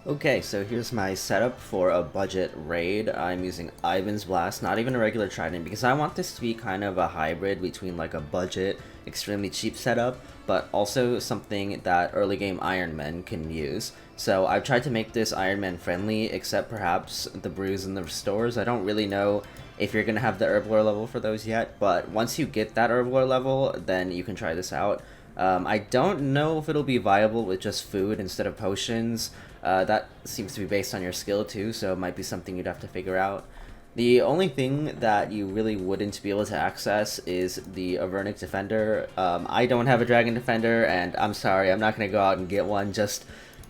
Okay, so here's my setup for a budget raid. I'm using Iban's Blast, not even a regular trident, because I want this to be kind of a hybrid between like a budget, extremely cheap setup, but also something that early game Ironmen can use. So I've tried to make this Ironman friendly, except perhaps the brews and the restores. I don't really know if you're gonna have the herblore level for those yet, but once you get that herblore level, then you can try this out. I don't know if it'll be viable with just food instead of potions. That seems to be based on your skill too, so it might be something you'd have to figure out. The only thing that you really wouldn't be able to access is the Avernic Defender. I don't have a Dragon Defender, and I'm sorry, I'm not going to go out and get one just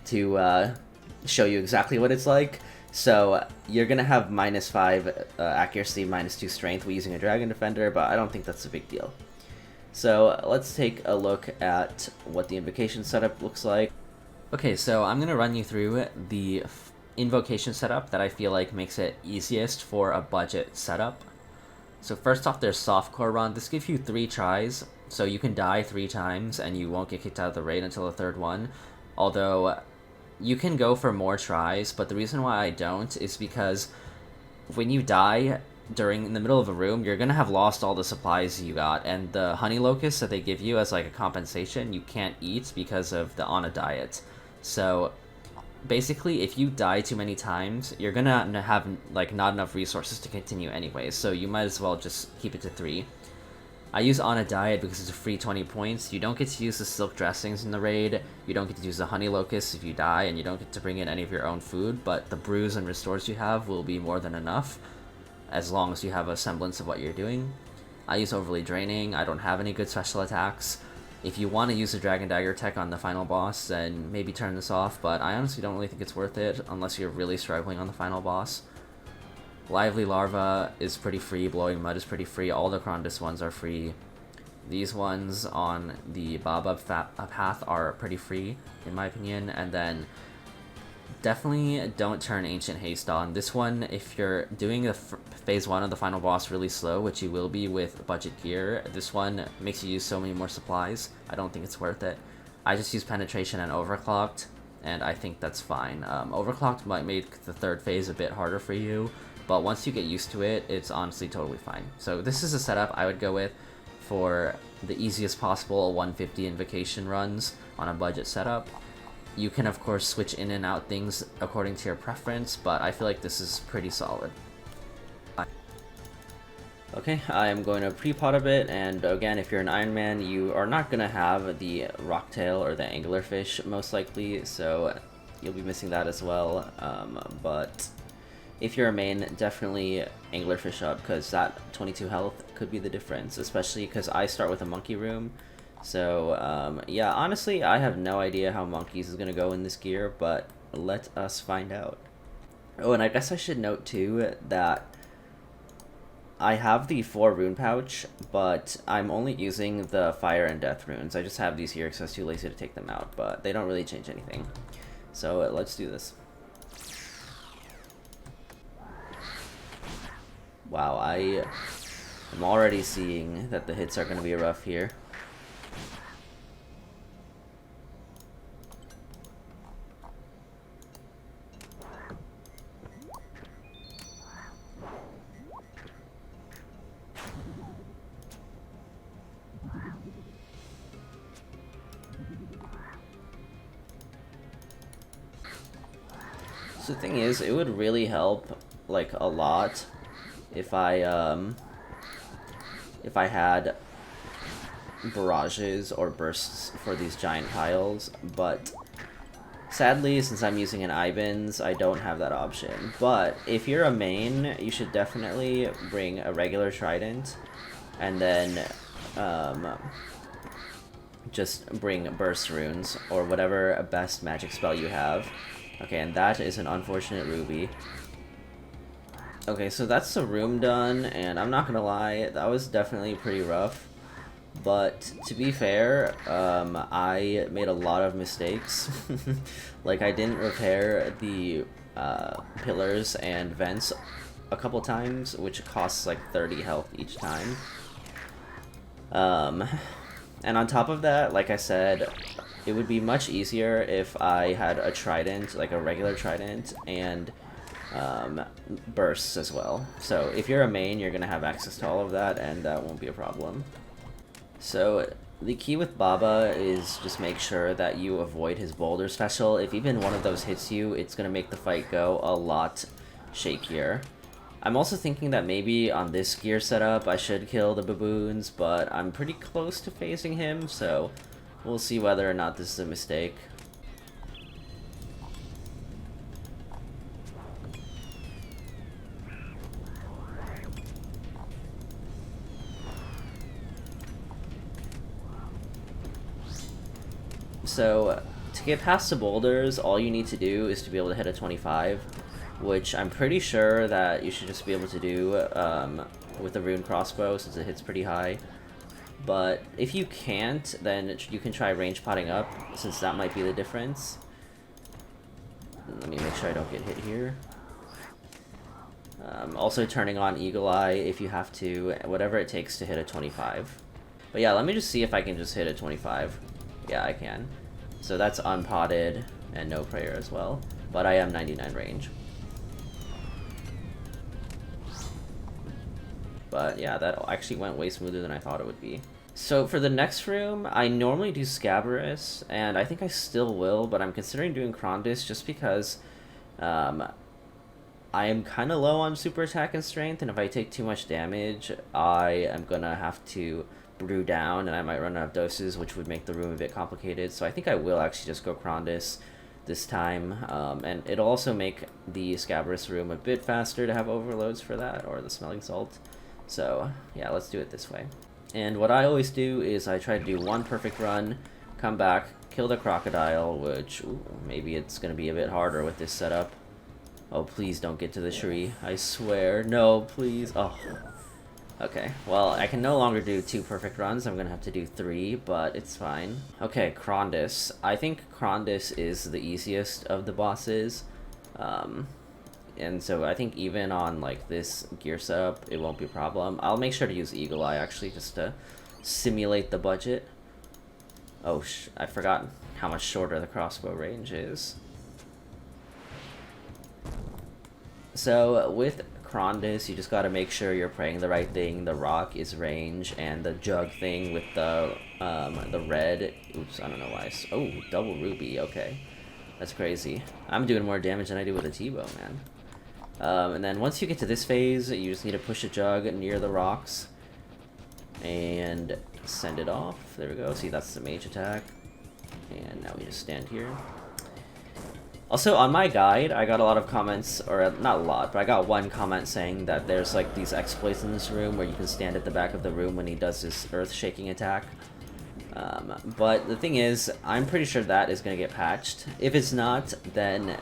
to show you exactly what it's like. So you're going to have -5 accuracy, -2 strength when using a Dragon Defender, but I don't think that's a big deal. So let's take a look at what the Invocation setup looks like. Okay, so I'm going to run you through the Invocation setup that I feel like makes it easiest for a budget setup. So first off, there's Softcore Run. This gives you 3 tries, so you can die 3 times and you won't get kicked out of the raid until the 3rd one. Although, you can go for more tries, but the reason why I don't is because when you die in the middle of a room, you're gonna have lost all the supplies you got, and the honey locusts that they give you as like a compensation, you can't eat because of the on a diet. So basically, if you die too many times, you're gonna have like not enough resources to continue anyways, so you might as well just keep it to 3. I use on a diet because it's a free 20 points. You don't get to use the silk dressings in the raid, you don't get to use the honey locusts if you die, and you don't get to bring in any of your own food, but the brews and restores you have will be more than enough, as long as you have a semblance of what you're doing. I use Overly Draining, I don't have any good special attacks. If you want to use a Dragon Dagger tech on the final boss, then maybe turn this off, but I honestly don't really think it's worth it unless you're really struggling on the final boss. Lively Larva is pretty free, Blowing Mud is pretty free, all the Krondys ones are free. These ones on the Baobab path are pretty free, in my opinion, and then definitely don't turn Ancient Haste on. This one, if you're doing the phase 1 of the final boss really slow, which you will be with budget gear, this one makes you use so many more supplies. I don't think it's worth it. I just use Penetration and Overclocked, and I think that's fine. Overclocked might make the 3rd phase a bit harder for you, but once you get used to it, it's honestly totally fine. So this is a setup I would go with for the easiest possible 150 Invocation runs on a budget setup. You can of course switch in and out things according to your preference, but I feel like this is pretty solid. Okay, I am going to pre-pot a bit, and again, if you're an Ironman, you are not going to have the Rocktail or the Anglerfish most likely, so you'll be missing that as well, but if you're a main, definitely Anglerfish up, because that 22 health could be the difference, especially because I start with a Monkey Room. So, yeah, honestly, I have no idea how Monkeys is going to go in this gear, but let us find out. Oh, and I guess I should note, too, that I have the 4 rune pouch, but I'm only using the Fire and Death runes. I just have these here because I was too lazy to take them out, but they don't really change anything. So, let's do this. Wow, I am already seeing that the hits are going to be rough here. So the thing is, it would really help, like, a lot if I had barrages or bursts for these giant piles, but sadly, since I'm using an Iban's, I don't have that option. But if you're a main, you should definitely bring a regular trident, and then just bring burst runes, or whatever best magic spell you have. Okay, and that is an unfortunate ruby. Okay, so that's the room done, and I'm not gonna lie, that was definitely pretty rough. But to be fair, I made a lot of mistakes. Like, I didn't repair the pillars and vents a couple times, which costs like 30 health each time. And on top of that, like I said, it would be much easier if I had a trident, like a regular trident, and bursts as well. So if you're a main, you're going to have access to all of that, and that won't be a problem. So the key with Baba is just make sure that you avoid his boulder special. If even one of those hits you, it's going to make the fight go a lot shakier. I'm also thinking that maybe on this gear setup I should kill the baboons, but I'm pretty close to phasing him, so we'll see whether or not this is a mistake. So, to get past the boulders, all you need to do is to be able to hit a 25, which I'm pretty sure that you should just be able to do with the rune crossbow, since it hits pretty high. But if you can't, then you can try range potting up, since that might be the difference. Let me make sure I don't get hit here. Also turning on Eagle Eye if you have to, whatever it takes to hit a 25. But yeah, let me just see if I can just hit a 25. Yeah, I can. So that's unpotted and no prayer as well. But I am 99 range. But yeah, that actually went way smoother than I thought it would be. So for the next room, I normally do Scabrous, and I think I still will, but I'm considering doing Krondys just because I am kind of low on super attack and strength, and if I take too much damage, I am gonna have to brew down, and I might run out of doses, which would make the room a bit complicated. So I think I will actually just go Krondys this time, and it'll also make the Scabrous room a bit faster to have overloads for that, or the Smelling Salt. So yeah, let's do it this way. And what I always do is I try to do one perfect run, come back, kill the crocodile, which maybe it's going to be a bit harder with this setup. Oh, please don't get to the tree. I swear. No, please. Oh. Okay, well, I can no longer do 2 perfect runs. I'm going to have to do 3, but it's fine. Okay, Krondys. I think Krondys is the easiest of the bosses. And so I think even on like this gear setup, it won't be a problem. I'll make sure to use Eagle Eye actually, just to simulate the budget. Oh, I forgot how much shorter the crossbow range is. So with Krondys, you just gotta make sure you're praying the right thing. The rock is range, and the jug thing with the red. Oops, I don't know why. Oh, double ruby. Okay, that's crazy. I'm doing more damage than I do with a T-bow, man. And then once you get to this phase, you just need to push a jug near the rocks and send it off. There we go. See, that's the mage attack. And now we just stand here. Also, on my guide, I got a lot of comments, or not a lot, but I got one comment saying that there's like these exploits in this room where you can stand at the back of the room when he does his earth-shaking attack. But the thing is, I'm pretty sure that is going to get patched. If it's not, then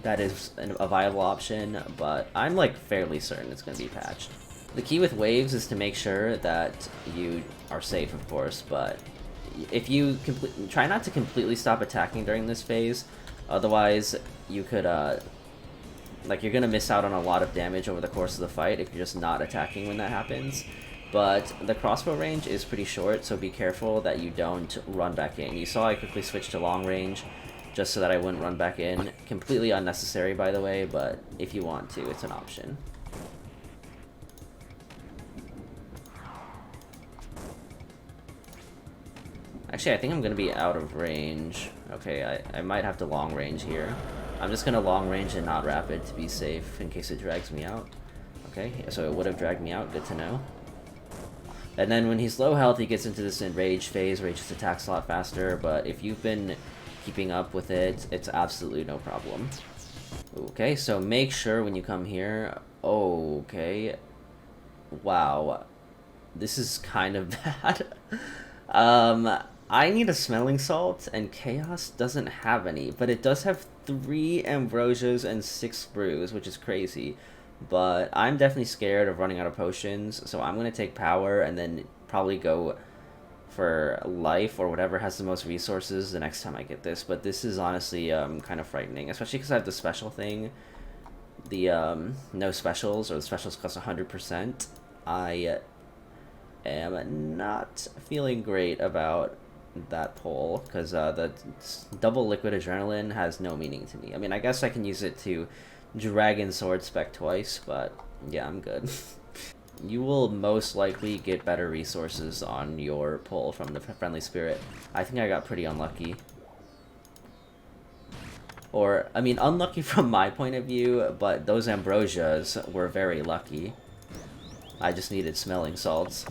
that is a viable option, but I'm like fairly certain it's going to be patched. The key with waves is to make sure that you are safe, of course, but if you try not to completely stop attacking during this phase, otherwise you could like you're gonna miss out on a lot of damage over the course of the fight if you're just not attacking when that happens. But the crossbow range is pretty short, so be careful that you don't run back in. You saw I quickly switched to long range just so that I wouldn't run back in. Completely unnecessary, by the way, but if you want to, it's an option. Actually, I think I'm going to be out of range. Okay, I might have to long range here. I'm just going to long range and not rapid to be safe in case it drags me out. Okay, so it would have dragged me out. Good to know. And then when he's low health, he gets into this enrage phase where he just attacks a lot faster, but if you've been keeping up with it, it's absolutely no problem. Okay, so make sure when you come here... Okay. Wow. This is kind of bad. I need a Smelling Salt, and Chaos doesn't have any, but it does have 3 Ambrosias and 6 Brews, which is crazy. But I'm definitely scared of running out of potions, so I'm going to take Power and then probably go for Life or whatever has the most resources the next time I get this. But this is honestly kind of frightening, especially because I have the special thing. The no specials, or the specials cost 100%. I am not feeling great about that pull, because the double liquid adrenaline has no meaning to me. I mean, I guess I can use it to dragon sword spec twice, but yeah, I'm good. You will most likely get better resources on your pull from the friendly spirit. I think I got pretty unlucky. Or, I mean, unlucky from my point of view, but those ambrosias were very lucky. I just needed smelling salts.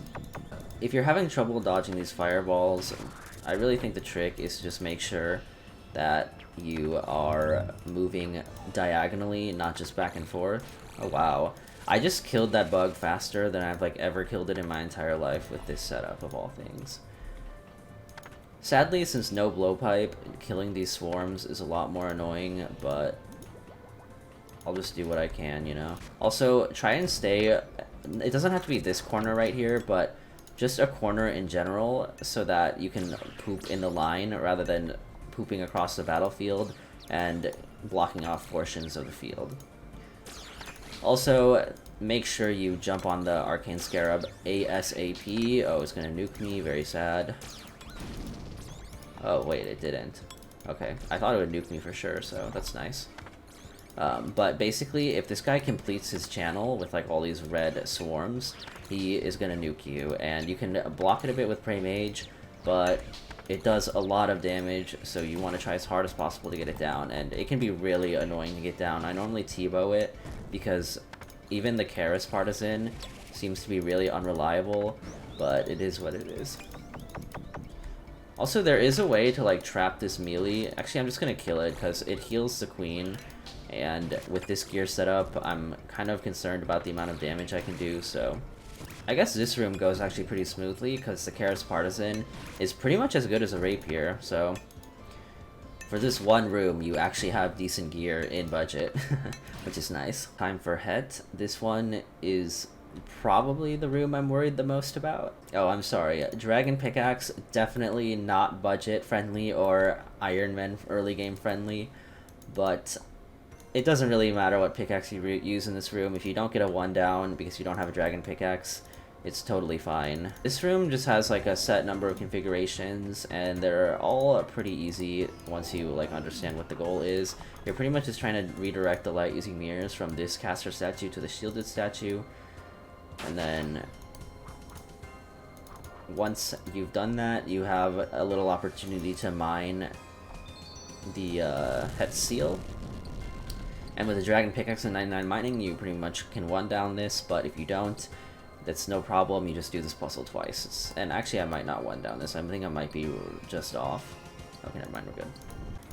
If you're having trouble dodging these fireballs, I really think the trick is to just make sure that you are moving diagonally, not just back and forth. Oh wow. I just killed that bug faster than I've like ever killed it in my entire life with this setup of all things. Sadly, since no blowpipe, killing these swarms is a lot more annoying, but I'll just do what I can, you know? Also, try and stay... It doesn't have to be this corner right here, but just a corner in general so that you can poop in the line rather than pooping across the battlefield and blocking off portions of the field. Also, make sure you jump on the Arcane Scarab ASAP. Oh, it's gonna nuke me, very sad. Oh, wait, it didn't. Okay, I thought it would nuke me for sure, so that's nice. But basically, if this guy completes his channel with like all these red swarms, he is gonna nuke you, and you can block it a bit with Prey Mage, but it does a lot of damage, so you want to try as hard as possible to get it down, and it can be really annoying to get down. I normally T-bow it, because even the Karis Partisan seems to be really unreliable, but it is what it is. Also, there is a way to like trap this melee. Actually, I'm just gonna kill it, because it heals the queen, and with this gear setup, I'm kind of concerned about the amount of damage I can do, so... I guess this room goes actually pretty smoothly, because the Karis Partisan is pretty much as good as a Rapier, so... For this one room, you actually have decent gear in budget, which is nice. Time for Het. This one is probably the room I'm worried the most about. Oh, I'm sorry. Dragon Pickaxe, definitely not budget friendly or Ironman early game friendly, but it doesn't really matter what pickaxe you use in this room. If you don't get a 1 down because you don't have a Dragon Pickaxe, it's totally fine. This room just has like a set number of configurations, and they're all pretty easy once you like understand what the goal is. You're pretty much just trying to redirect the light using mirrors from this caster statue to the shielded statue, and then once you've done that, you have a little opportunity to mine the Het Seal. And with a Dragon Pickaxe and 99 mining, you pretty much can 1 down this, but if you don't, that's no problem. You just do this puzzle twice. And actually, I might not 1 down this. I think I might be just off. Okay, never mind, we're good.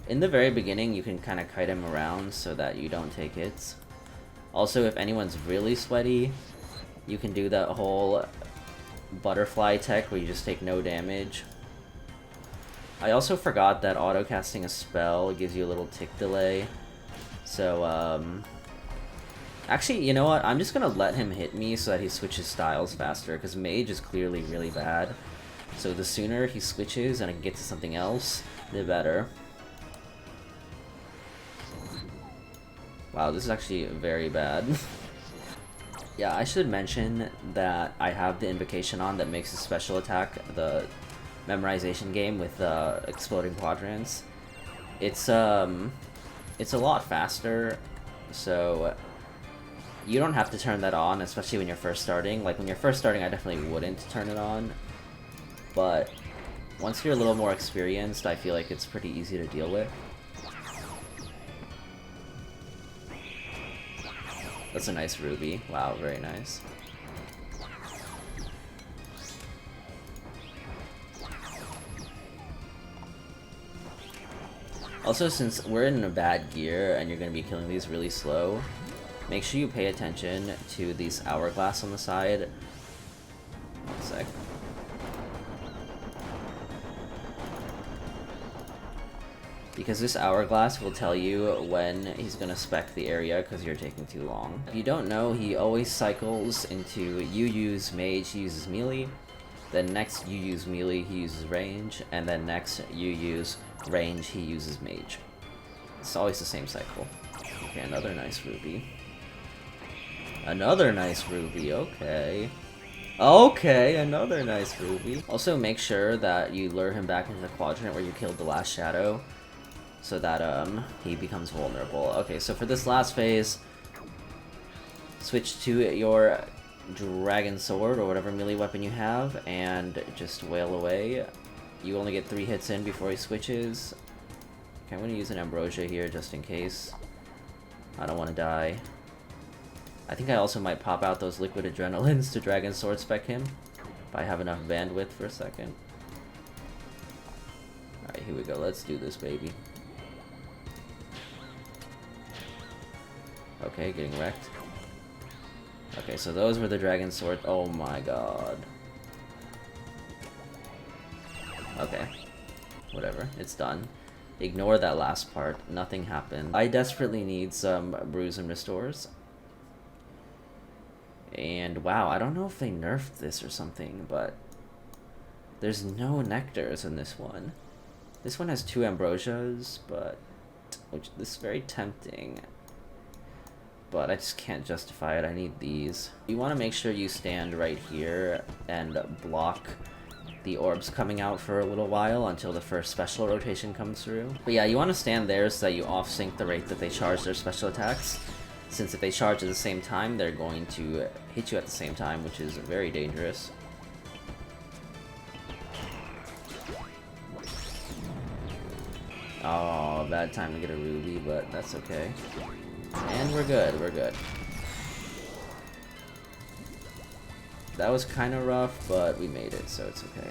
In the very beginning, you can kind of kite him around so that you don't take hits. Also, if anyone's really sweaty, you can do that whole butterfly tech where you just take no damage. I also forgot that auto-casting a spell gives you a little tick delay. So, actually, you know what? I'm just gonna let him hit me so that he switches styles faster, because Mage is clearly really bad. So the sooner he switches and I can get to something else, the better. Wow, this is actually very bad. Yeah, I should mention that I have the Invocation on that makes a special attack, the memorization game with exploding quadrants. It's a lot faster, so you don't have to turn that on, especially when you're first starting. Like, when you're first starting, I definitely wouldn't turn it on, but once you're a little more experienced, I feel like it's pretty easy to deal with. That's a nice ruby. Wow, very nice. Also, since we're in a bad gear and you're going to be killing these really slow, make sure you pay attention to these hourglass on the side. One sec. Because this hourglass will tell you when he's going to spec the area because you're taking too long. If you don't know, he always cycles into you use mage, he uses melee. Then next you use melee, he uses range. And then next you use range, he uses mage. It's always the same cycle. Okay, another nice ruby. Another nice ruby, okay. Okay, another nice ruby. Also, make sure that you lure him back into the quadrant where you killed the last shadow, so that he becomes vulnerable. Okay, so for this last phase, switch to your dragon sword or whatever melee weapon you have, and just wail away. You only get 3 hits in before he switches. Okay, I'm gonna use an ambrosia here just in case. I don't want to die. I think I also might pop out those liquid adrenalines to dragon sword spec him, if I have enough bandwidth for a second. Alright, here we go. Let's do this, baby. Okay, getting wrecked. Okay, so those were the dragon sword. Oh my god. Okay. Whatever, it's done. Ignore that last part. Nothing happened. I desperately need some brews and restores. And wow, I don't know if they nerfed this or something, but there's no nectars in this one. This one has 2 ambrosias, but which this is very tempting. But I just can't justify it. I need these. You want to make sure you stand right here and block the orbs coming out for a little while until the first special rotation comes through. But yeah, you want to stand there so that you off-sync the rate that they charge their special attacks. Since if they charge at the same time, they're going to hit you at the same time, which is very dangerous. Oh, bad time to get a ruby, but that's okay. And we're good, we're good. That was kind of rough, but we made it, so it's okay.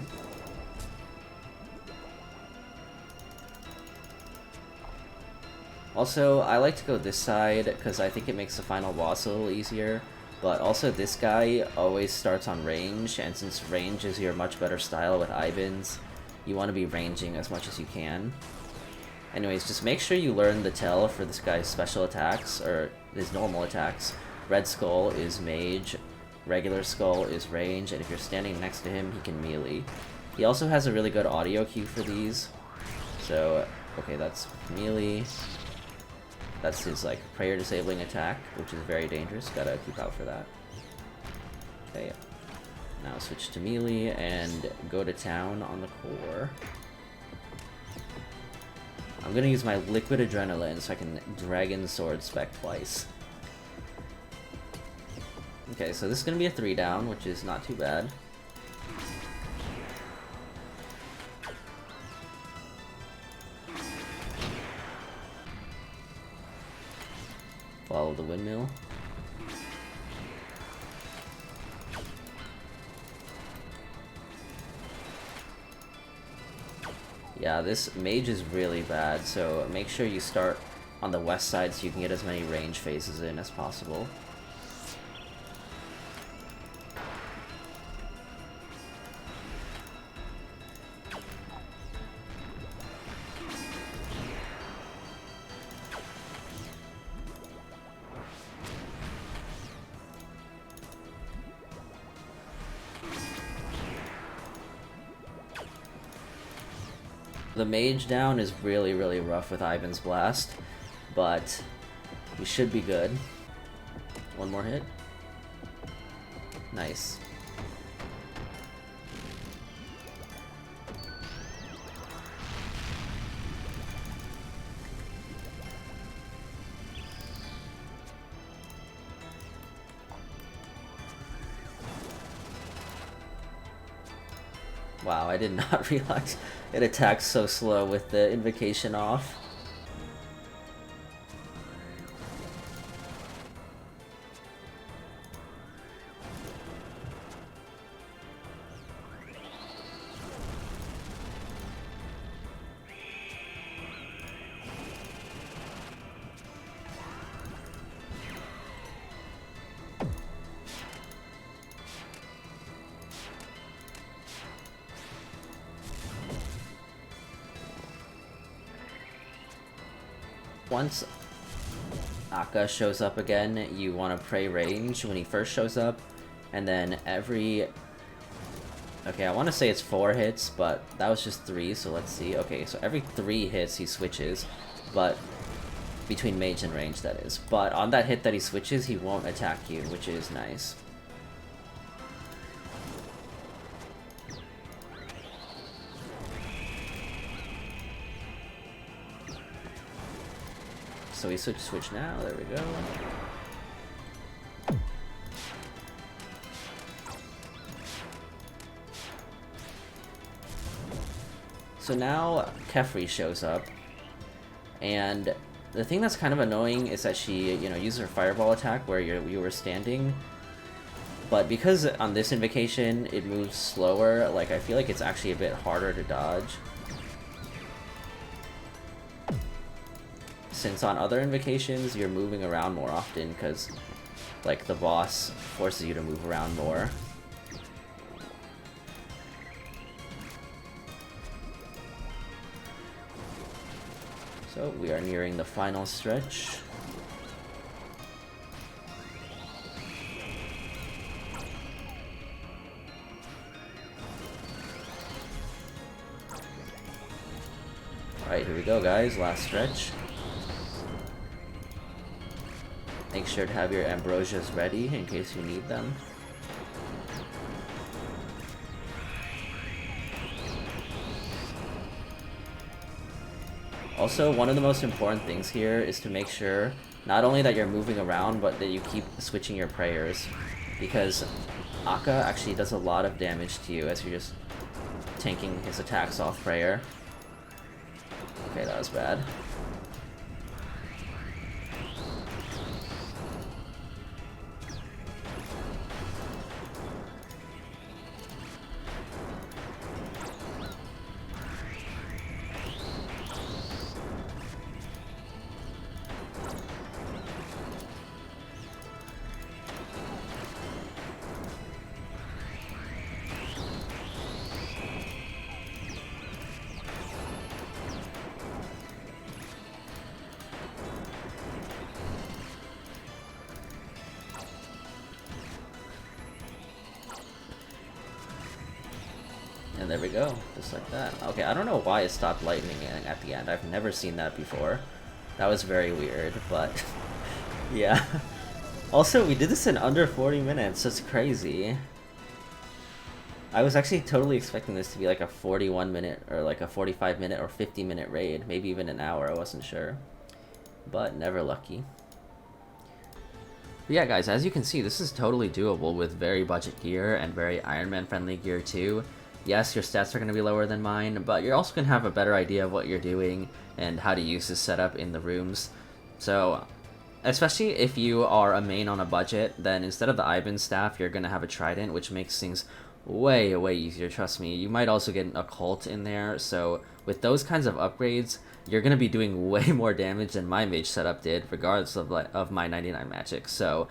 Also, I like to go this side because I think it makes the final boss a little easier, but also this guy always starts on range, and since range is your much better style with Ibans, you want to be ranging as much as you can. Anyways, just make sure you learn the tell for this guy's special attacks, or his normal attacks. Red Skull is mage, regular Skull is range, and if you're standing next to him, he can melee. He also has a really good audio cue for these, so, okay, that's melee. That's his, like, prayer disabling attack, which is very dangerous. Gotta keep out for that. Okay. Now switch to melee and go to town on the core. I'm gonna use my liquid adrenaline so I can dragon sword spec twice. Okay, so this is gonna be a 3 down, which is not too bad. Follow the windmill. Yeah, this mage is really bad, so make sure you start on the west side so you can get as many range phases in as possible. The mage down is really, really rough with Iban's Blast, but we should be good. One more hit. Nice. Wow, I did not realize it attacks so slow with the Invocation off. Once Akkha shows up again, you want to pray range when he first shows up, and then every... Okay, I want to say it's 4 hits, but that was just 3, so let's see. Okay, so every 3 hits he switches, but between mage and range, that is. But on that hit that he switches, he won't attack you, which is nice. So we switch now. There we go. So now Kephri shows up, and the thing that's kind of annoying is that she, uses her fireball attack where you were standing. But because on this invocation it moves slower, like I feel like it's actually a bit harder to dodge. Since on other invocations you're moving around more often because like the boss forces you to move around more. So we are nearing the final stretch. Alright, here we go guys, last stretch. Make sure to have your ambrosias ready in case you need them. Also, one of the most important things here is to make sure not only that you're moving around, but that you keep switching your prayers. Because Akkha actually does a lot of damage to you as you're just tanking his attacks off prayer. Okay, that was bad. And there we go, just like that. Okay, I don't know why it stopped lightning at the end. I've never seen that before. That was very weird, but yeah. Also, we did this in under 40 minutes. That's crazy. I was actually totally expecting this to be like a 41 minute or like a 45 minute or 50 minute raid. Maybe even an hour, I wasn't sure. But never lucky. But yeah guys, as you can see, this is totally doable with very budget gear and very Ironman friendly gear too. Yes, your stats are going to be lower than mine, but you're also going to have a better idea of what you're doing and how to use this setup in the rooms. So, especially if you are a main on a budget, then instead of the Iban staff, you're going to have a trident, which makes things way, way easier, trust me. You might also get an occult in there, so with those kinds of upgrades, you're going to be doing way more damage than my mage setup did, regardless of my 99 magic. So,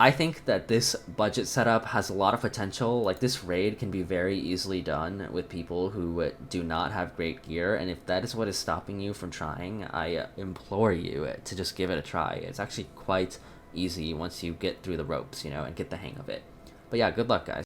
I think that this budget setup has a lot of potential. Like, this raid can be very easily done with people who do not have great gear, and if that is what is stopping you from trying, I implore you to just give it a try. It's actually quite easy once you get through the ropes, and get the hang of it. But yeah, good luck, guys.